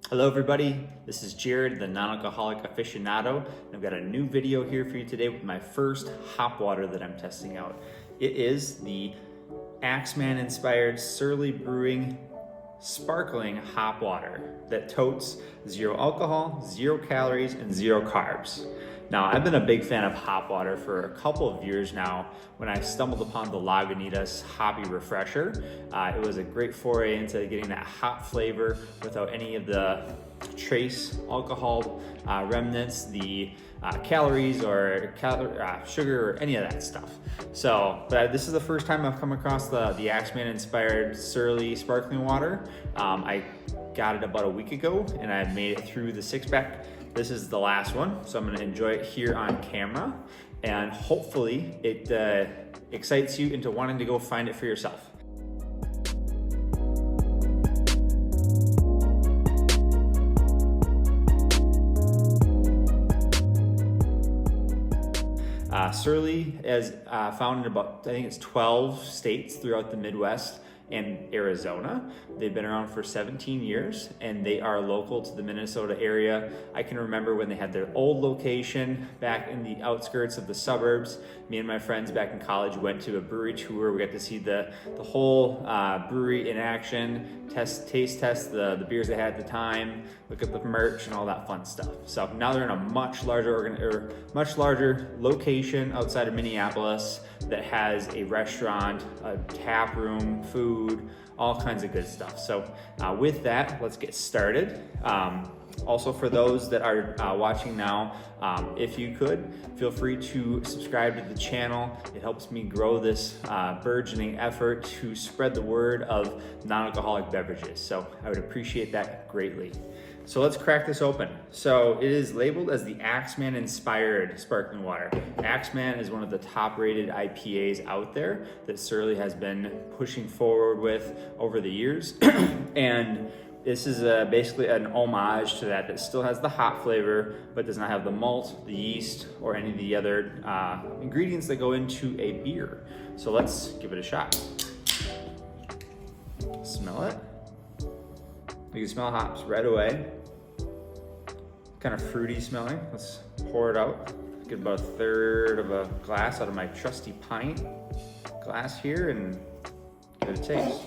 Hello everybody, this is Jared, the non-alcoholic aficionado, and I've got a new video here for you today with my first hop water that I'm testing out. It is the Axeman inspired SURLY Brewing sparkling hop water that totes 0 alcohol, 0 calories, and 0 carbs. Now, I've been a big fan of hop water for a couple of years now. When I stumbled upon the Lagunitas Hoppy Refresher, it was a great foray into getting that hop flavor without any of the trace alcohol remnants, the calories or sugar or any of that stuff. So this is the first time I've come across the Axeman inspired SURLY sparkling water. I got it about a week ago and I made it through the 6-pack. This is the last one, so I'm gonna enjoy it here on camera, and hopefully it excites you into wanting to go find it for yourself. SURLY is found in about, I think it's 12 states throughout the Midwest and Arizona. They've been around for 17 years and they are local to the Minnesota area. I can remember when they had their old location back in the outskirts of the suburbs. Me and my friends back in college went to a brewery tour. We got to see the whole brewery in action, taste test the beers they had at the time, look at the merch and all that fun stuff. So now they're in a much larger location outside of Minneapolis that has a restaurant, a tap room, food, all kinds of good stuff. So with that, let's get started. Also, for those that are watching now, if you could, feel free to subscribe to the channel. It helps me grow this burgeoning effort to spread the word of non-alcoholic beverages. So I would appreciate that greatly. So let's crack this open. So it is labeled as the Axeman inspired sparkling water. Axeman is one of the top rated IPAs out there that SURLY has been pushing forward with over the years. And this is basically an homage to that still has the hop flavor, but does not have the malt, the yeast, or any of the other ingredients that go into a beer. So let's give it a shot. Smell it. You can smell hops right away. Kind of fruity smelling. Let's pour it out. Get about 1/3 of a glass out of my trusty pint glass here and give it a taste.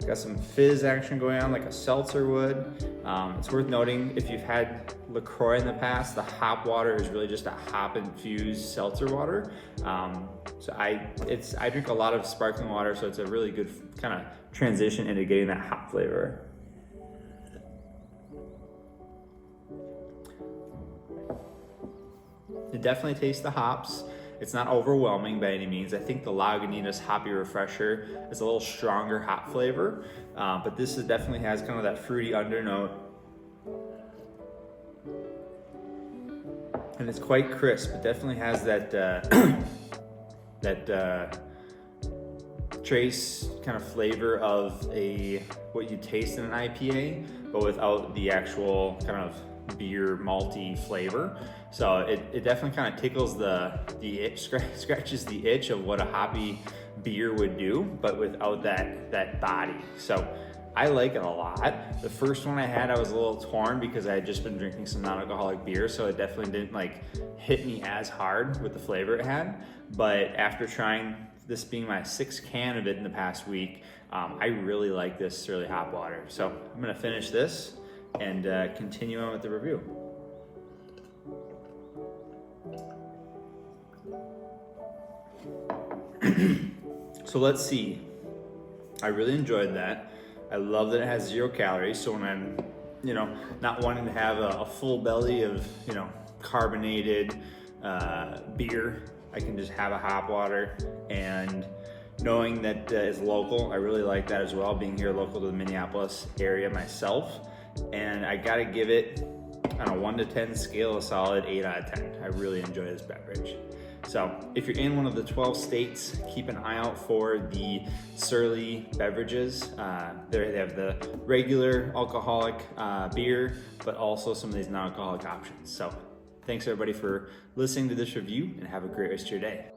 Got some fizz action going on like a seltzer would. It's worth noting, if you've had LaCroix in the past, the hop water is really just a hop infused seltzer water. So I drink a lot of sparkling water, so it's a really good kind of transition into getting that hop flavor. It definitely tastes the hops. It's not overwhelming by any means. I think the Lagunitas Hoppy Refresher is a little stronger hop flavor, but this definitely has kind of that fruity undernote. And it's quite crisp. It definitely has that trace kind of flavor of what you taste in an IPA, but without the actual kind of beer malty flavor. So it definitely kind of tickles the itch, scratches the itch of what a hoppy beer would do, but without that body. So I like it a lot. The first one I had, I was a little torn because I had just been drinking some non-alcoholic beer, so it definitely didn't hit me as hard with the flavor it had. But after trying this, being my 6th can of it in the past week, I really like this SURLY hop water. So I'm gonna finish this and continue on with the review. So let's see. I really enjoyed that. I love that it has 0 calories. So when I'm, not wanting to have a full belly of, carbonated beer, I can just have a hop water. And knowing that it's local, I really like that as well, being here local to the Minneapolis area myself. And I gotta give it, on a 1 to 10 scale, a solid 8 out of 10. I really enjoy this beverage. So if you're in one of the 12 states, keep an eye out for the SURLY beverages. They have the regular alcoholic beer, but also some of these non-alcoholic options. So thanks everybody for listening to this review, and have a great rest of your day.